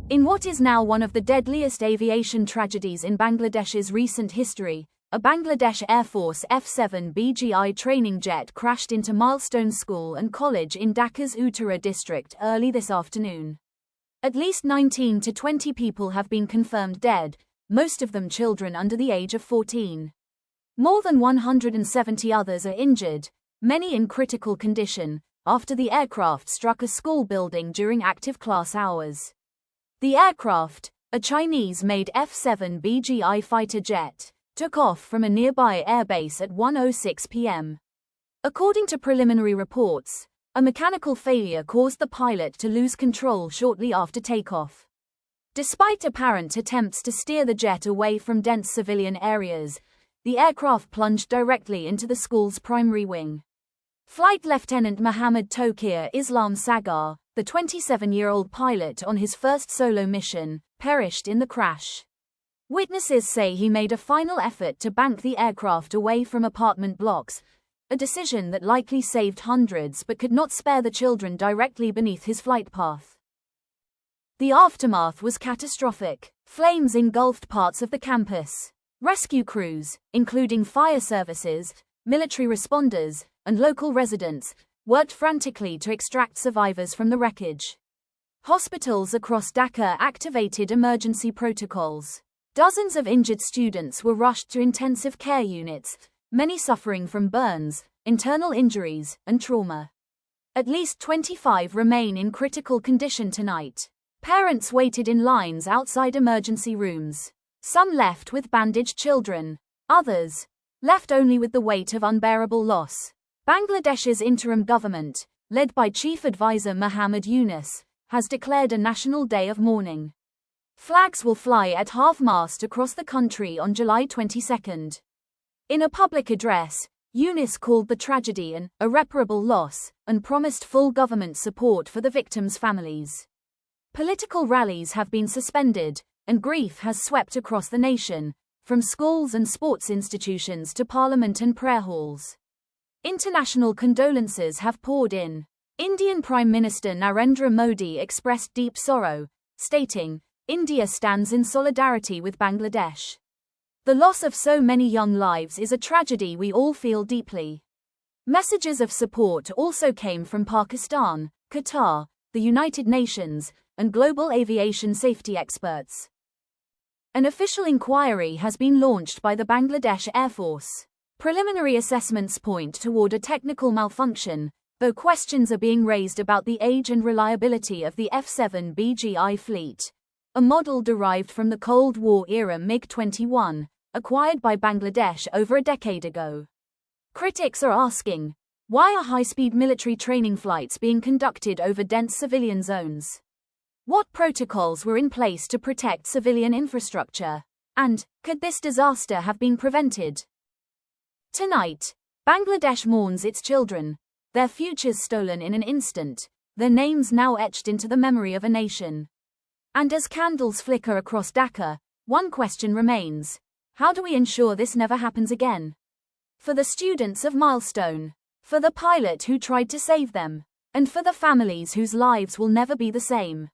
In what is now one of the deadliest aviation tragedies in Bangladesh's recent history, a Bangladesh Air Force F-7 BGI training jet crashed into Milestone School and College in Dhaka's Uttara district early this afternoon. At least 19 to 20 people have been confirmed dead, most of them children under the age of 14. More than 170 others are injured, many in critical condition, after the aircraft struck a school building during active class hours. The aircraft, a Chinese-made F-7 BGI fighter jet, took off from a nearby airbase at 1:06 p.m. According to preliminary reports, a mechanical failure caused the pilot to lose control shortly after takeoff. Despite apparent attempts to steer the jet away from dense civilian areas, the aircraft plunged directly into the school's primary wing. Flight Lieutenant Lieutenant Towkir Islam Sagar, the 27-year-old pilot on his first solo mission, perished in the crash. Witnesses say he made a final effort to bank the aircraft away from apartment blocks, a decision that likely saved hundreds but could not spare the children directly beneath his flight path. The aftermath was catastrophic. Flames engulfed parts of the campus. Rescue crews, including fire services, military responders, and local residents, worked frantically to extract survivors from the wreckage. Hospitals across Dhaka activated emergency protocols. Dozens of injured students were rushed to intensive care units, many suffering from burns, internal injuries, and trauma. At least 25 remain in critical condition tonight. Parents waited in lines outside emergency rooms. Some left with bandaged children. Others left only with the weight of unbearable loss. Bangladesh's interim government, led by Chief Advisor Muhammad Yunus, has declared a national day of mourning. Flags will fly at half-mast across the country on July 22. In a public address, Yunus called the tragedy an irreparable loss and promised full government support for the victims' families. Political rallies have been suspended, and grief has swept across the nation, from schools and sports institutions to parliament and prayer halls. International condolences have poured in. Indian Prime Minister Narendra Modi expressed deep sorrow, stating, "India stands in solidarity with Bangladesh. The loss of so many young lives is a tragedy we all feel deeply." Messages of support also came from Pakistan, Qatar, the United Nations, and global aviation safety experts. An official inquiry has been launched by the Bangladesh Air Force. Preliminary assessments point toward a technical malfunction, though questions are being raised about the age and reliability of the F-7 BGI fleet, a model derived from the Cold War-era MiG-21, acquired by Bangladesh over a decade ago. Critics are asking, why are high-speed military training flights being conducted over dense civilian zones? What protocols were in place to protect civilian infrastructure? And, could this disaster have been prevented? Tonight, Bangladesh mourns its children, their futures stolen in an instant, their names now etched into the memory of a nation. And as candles flicker across Dhaka, one question remains: how do we ensure this never happens again? For the students of Milestone, for the pilot who tried to save them, and for the families whose lives will never be the same.